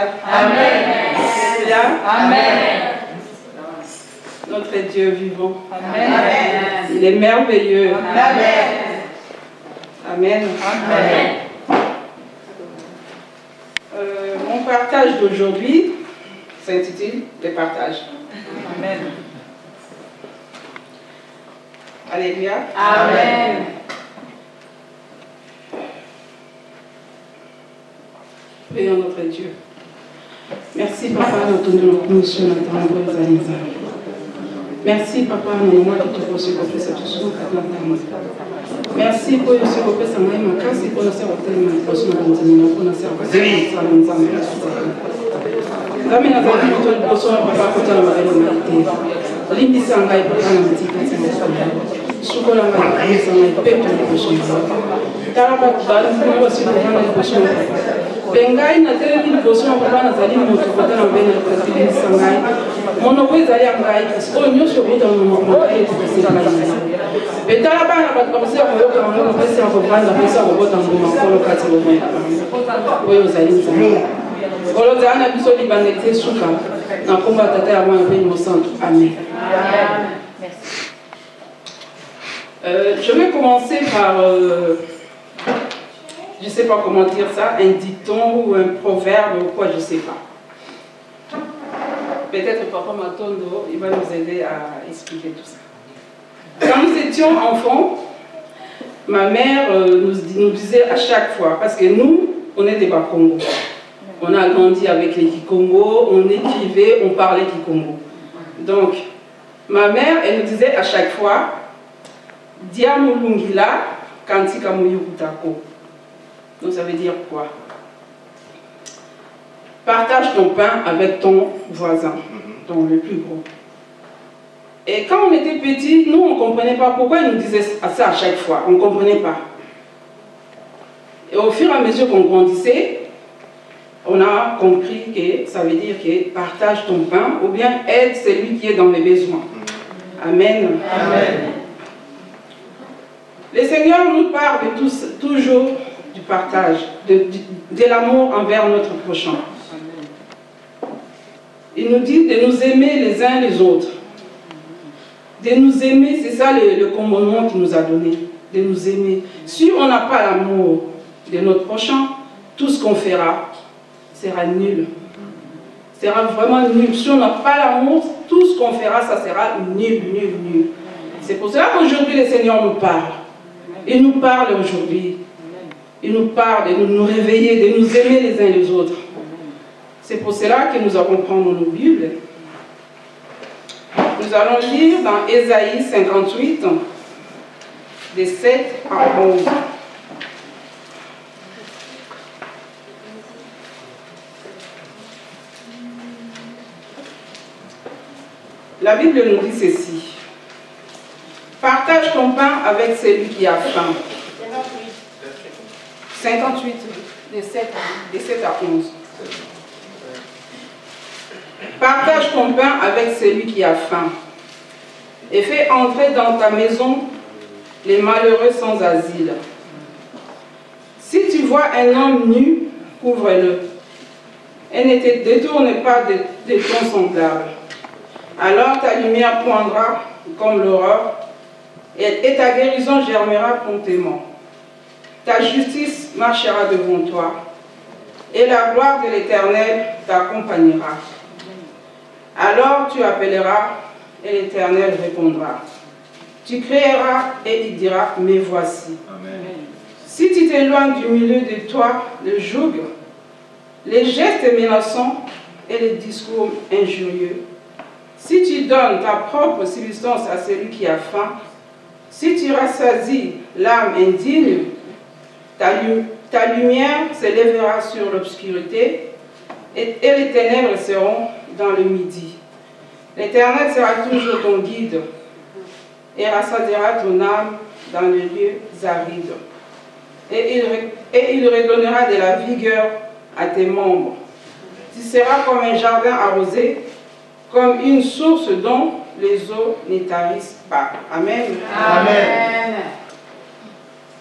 Alléluia. Amen. Alléluia. Amen. Notre Dieu vivant. Amen. Il est merveilleux. Amen. Amen. Amen. Mon partage d'aujourd'hui s'intitule Les partages. Amen. Alléluia. Amen. Prions notre Dieu. Merci Papa, notre commission, notre nombreux amis. Merci Papa, nous moi qui te reçois pour cette chose. Merci pour ce que vous faites, ma casse, pour nous servir tellement de choses, pour nous servir tellement de choses. Nzambe nazali moto liboso na papa kotala mabe humanité limbisa ngai papa na matikati na sukola ngai limbisa ngai peto liboso tala bato bali basi kovanda liboso na papa mpe ngai natelemi liboso na papa nazali moto kotala mabe na likasi limbisa ngai monoko ezali ya ngai kasi oyo nyonso okuta monoko ngai ekokoseka ngai mpe tala bana bato bakoseka koyoka yango bapesika kovanda pesa kobota mbuma nkolo kati bomoi oyo ozali nzambe Oloza na biso libandete suka na komba tata ya mwana pe mosantu. Amen. Je vais commencer par je sais pas comment dire ça, un dicton ou un proverbe ou quoi, je sais pas. Peut-être Papa Matondo, il va nous aider à expliquer tout ça. Quand nous étions enfants, ma mère nous disait à chaque fois, parce que nous, on est des Bakongo. On a grandi avec les Kikongo, on écrivait, on parlait Kikongo. Donc, ma mère, elle nous disait à chaque fois, Dia mulungila kantika muyukutako. Donc ça veut dire quoi? Partage ton pain avec ton voisin, donc le plus gros. Et quand on était petit, nous on ne comprenait pas pourquoi elle nous disait ça à chaque fois, on ne comprenait pas. Et au fur et à mesure qu'on grandissait, on a compris que ça veut dire que partage ton pain ou bien aide celui qui est dans les besoins. Amen. Amen. Le Seigneur nous parle toujours du partage, de l'amour envers notre prochain. Il nous dit de nous aimer les uns les autres. De nous aimer, c'est ça le commandement qu'il nous a donné. De nous aimer. Si on n'a pas l'amour de notre prochain, tout ce qu'on fera sera nul. Sera vraiment nul. Si on n'a pas l'amour, tout ce qu'on fera, ça sera nul, nul, nul. C'est pour cela qu'aujourd'hui le Seigneur nous parle. Il nous parle aujourd'hui. Il nous parle de nous réveiller, de nous aimer les uns les autres. C'est pour cela que nous allons prendre nos Bibles. Nous allons lire dans Ésaïe 58, de 7 à 11. La Bible nous dit ceci. Partage ton pain avec celui qui a faim. 58, de 7 à 11. Partage ton pain avec celui qui a faim. Et fais entrer dans ta maison les malheureux sans asile. Si tu vois un homme nu, couvre-le. Et ne te détourne pas de ton semblable. Alors ta lumière poindra comme l'aurore, et ta guérison germera promptement. Ta justice marchera devant toi, et la gloire de l'Éternel t'accompagnera. Alors tu appelleras, et l'Éternel répondra. Tu crieras, et il dira, mais voici. Amen. Si tu t'éloignes du milieu de toi le joug, les gestes menaçants et les discours injurieux, si tu donnes ta propre subsistance à celui qui a faim, si tu rassasies l'âme indigne, ta lumière s'élèvera sur l'obscurité et les ténèbres seront dans le midi. L'Éternel sera toujours ton guide et rassasiera ton âme dans les lieux arides. Et il redonnera de la vigueur à tes membres. Tu seras comme un jardin arrosé, comme une source dont les eaux ne tarissent pas. Amen. Amen.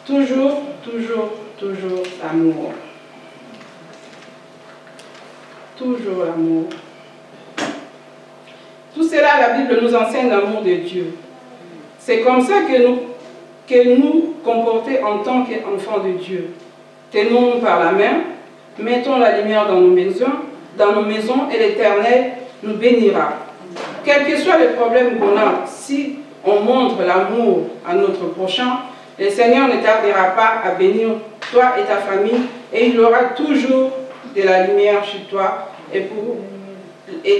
Toujours, toujours, toujours l'amour. toujours l'amour. Tout cela, la Bible nous enseigne l'amour de Dieu. C'est comme ça que nous comporter en tant qu'enfants de Dieu. Tenons-nous par la main, mettons la lumière dans nos maisons et l'Éternel nous bénira. Quel que soit le problème qu'on a, si on montre l'amour à notre prochain, le Seigneur ne tardera pas à bénir toi et ta famille, et il y aura toujours de la lumière chez toi, et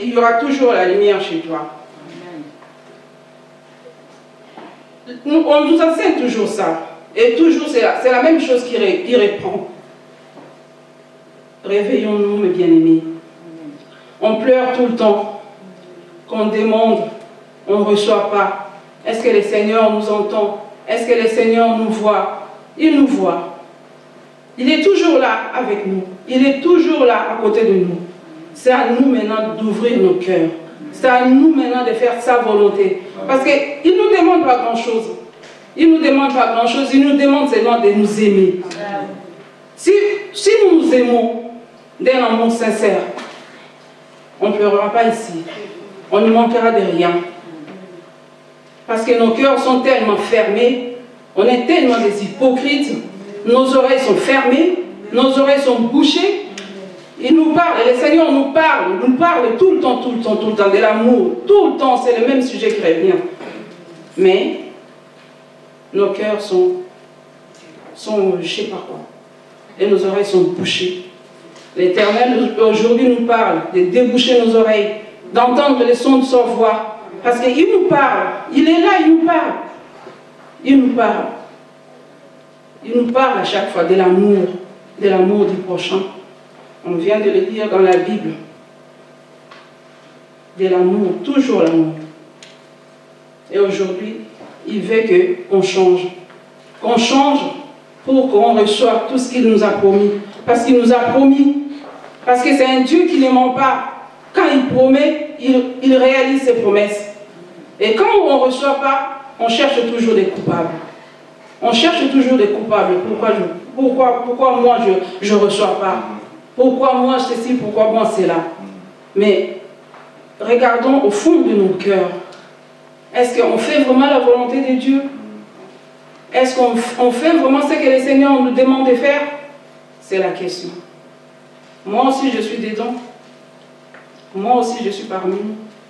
il y aura toujours la lumière chez toi. On nous enseigne toujours ça, et toujours c'est la même chose qui répond. Réveillons-nous, mes bien-aimés. On pleure tout le temps, qu'on demande, on ne reçoit pas. Est-ce que le Seigneur nous entend? Est-ce que le Seigneur nous voit? Il nous voit. Il est toujours là avec nous. Il est toujours là à côté de nous. C'est à nous maintenant d'ouvrir nos cœurs. C'est à nous maintenant de faire sa volonté. Parce qu'il ne nous demande pas grand-chose. Il ne nous demande pas grand-chose. Il nous demande seulement de nous aimer. Si nous nous aimons d'un amour sincère, on ne pleurera pas ici. On ne manquera de rien. Parce que nos cœurs sont tellement fermés, on est tellement des hypocrites, nos oreilles sont fermées, nos oreilles sont bouchées. Il nous parle, et le Seigneur nous parle tout le temps, de l'amour. Tout le temps, c'est le même sujet qui revient. Mais nos cœurs sont je ne sais pas quoi. Et nos oreilles sont bouchées. L'Éternel aujourd'hui nous parle de déboucher nos oreilles, d'entendre le son de sa voix. Parce qu'il nous parle, il est là, il nous parle. Il nous parle. Il nous parle à chaque fois de l'amour du prochain. On vient de le lire dans la Bible. De l'amour, toujours l'amour. Et aujourd'hui, il veut qu'on change. Qu'on change pour qu'on reçoive tout ce qu'il nous a promis. Parce qu'il nous a promis. Parce que c'est un Dieu qui ne ment pas. Quand il promet, il réalise ses promesses. Et quand on ne reçoit pas, on cherche toujours des coupables. On cherche toujours des coupables. Pourquoi moi je ne reçois pas? Pourquoi moi ceci? Pourquoi moi cela? Mais regardons au fond de nos cœurs. Est-ce qu'on fait vraiment la volonté de Dieu? Est-ce qu'on fait vraiment ce que le Seigneur nous demande de faire? C'est la question. Moi aussi je suis dedans. Moi aussi je suis parmi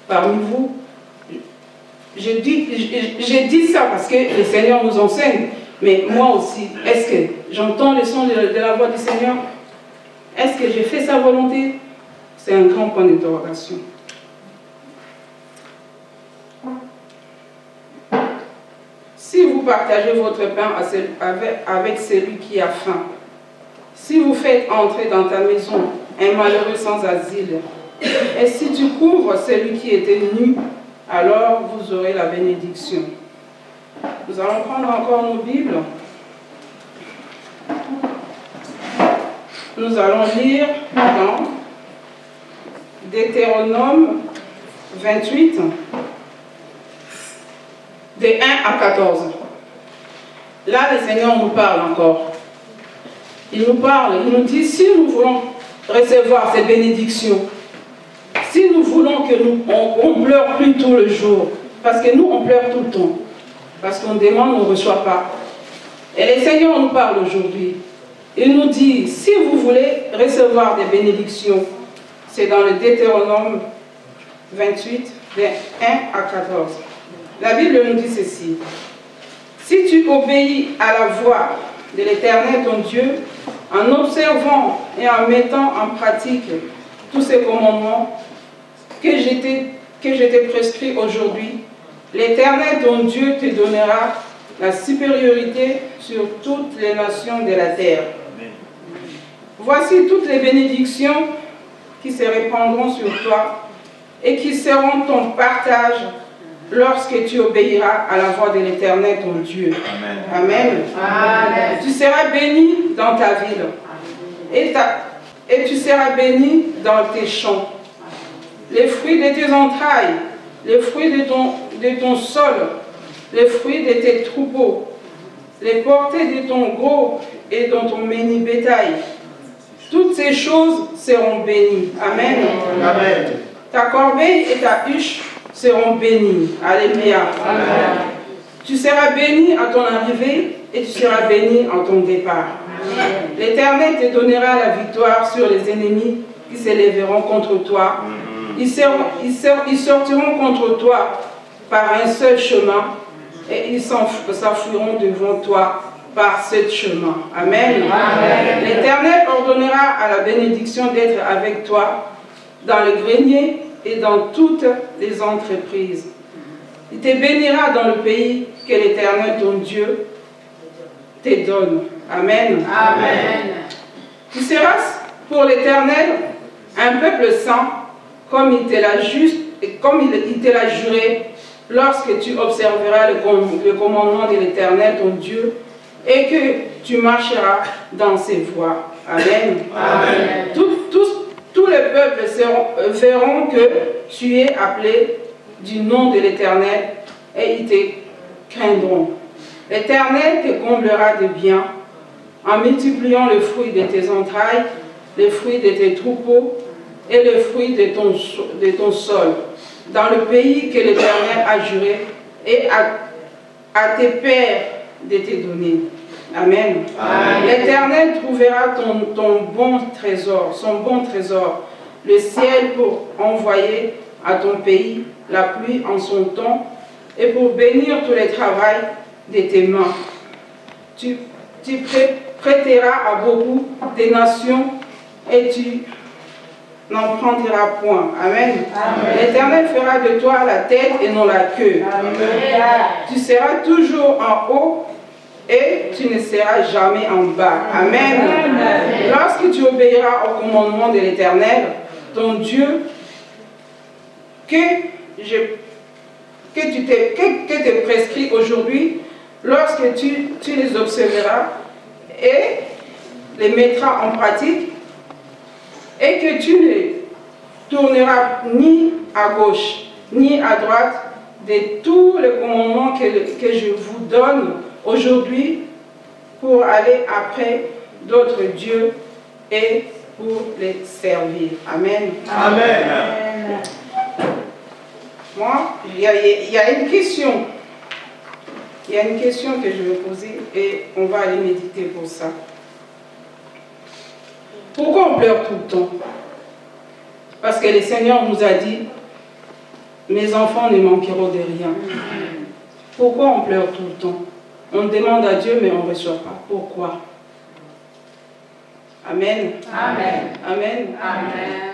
vous. J'ai dit ça parce que le Seigneur nous enseigne. Mais moi aussi, est-ce que j'entends le son de la voix du Seigneur? Est-ce que j'ai fait sa volonté? C'est un grand point d'interrogation. Si vous partagez votre pain avec celui qui a faim, si vous faites entrer dans ta maison un malheureux sans asile, et si tu couvres celui qui était nu, alors vous aurez la bénédiction. Nous allons prendre encore nos Bibles. Nous allons lire dans Deutéronome 28, de 1 à 14. Là, le Seigneur nous parle encore. Il nous parle, il nous dit, si nous voulons recevoir ces bénédictions, si nous voulons que on ne pleure plus tout le jour, parce que nous, on pleure tout le temps, parce qu'on demande, on ne reçoit pas. Et le Seigneur nous parle aujourd'hui. Il nous dit, si vous voulez recevoir des bénédictions, c'est dans le Deutéronome 28, de 1 à 14. La Bible nous dit ceci. Si tu obéis à la voix de l'Éternel ton Dieu, en observant et en mettant en pratique tous ces commandements que je t'ai prescrits aujourd'hui, l'Éternel ton Dieu te donnera la supériorité sur toutes les nations de la terre. Voici toutes les bénédictions qui se répandront sur toi et qui seront ton partage lorsque tu obéiras à la voix de l'Éternel ton Dieu. Amen. Amen. Amen. Tu seras béni dans ta ville et tu seras béni dans tes champs. Les fruits de tes entrailles, les fruits de ton sol, les fruits de tes troupeaux, les portées de ton gros et de ton menu bétail, toutes ces choses seront bénies. Amen. Amen. Ta corbeille et ta huche seront bénies. Alléluia. Amen. Tu seras béni à ton arrivée et tu seras béni à ton départ. L'Éternel te donnera la victoire sur les ennemis qui s'élèveront contre toi. Ils sortiront contre toi par un seul chemin et ils s'enfuiront devant toi par ce chemin. Amen. L'Éternel ordonnera à la bénédiction d'être avec toi dans le grenier et dans toutes les entreprises. Il te bénira dans le pays que l'Éternel, ton Dieu, te donne. Amen. Amen. Tu seras pour l'Éternel un peuple saint, comme il te l'a juré, lorsque tu observeras le commandement de l'Éternel, ton Dieu, et que tu marcheras dans ses voies. Amen. Amen. Tous les peuples verront que tu es appelé du nom de l'Éternel et ils te craindront. L'Éternel te comblera de bien en multipliant le fruit de tes entrailles, le fruit de tes troupeaux et le fruit de ton sol, dans le pays que l'Éternel a juré et à tes pères de te donner. Amen. L'Éternel trouvera son bon trésor, le ciel pour envoyer à ton pays la pluie en son temps et pour bénir tous les travaux de tes mains. Tu prêteras à beaucoup des nations et tu n'en prendras point. Amen. L'Éternel fera de toi la tête et non la queue. Amen. Tu seras toujours en haut et tu ne seras jamais en bas. Amen. Lorsque tu obéiras au commandement de l'Éternel, ton Dieu, que te prescrit aujourd'hui, lorsque tu les observeras et les mettras en pratique, et que tu ne tourneras ni à gauche ni à droite de tous les commandements que je vous donne aujourd'hui pour aller après d'autres dieux et pour les servir. Amen. Amen. Moi, il y a une question. Il y a une question que je vais poser et on va aller méditer pour ça. Pourquoi on pleure tout le temps? Parce que le Seigneur nous a dit, mes enfants ne manqueront de rien. Pourquoi on pleure tout le temps? On demande à Dieu, mais on ne reçoit pas. Pourquoi? Amen. Amen. Amen. Amen.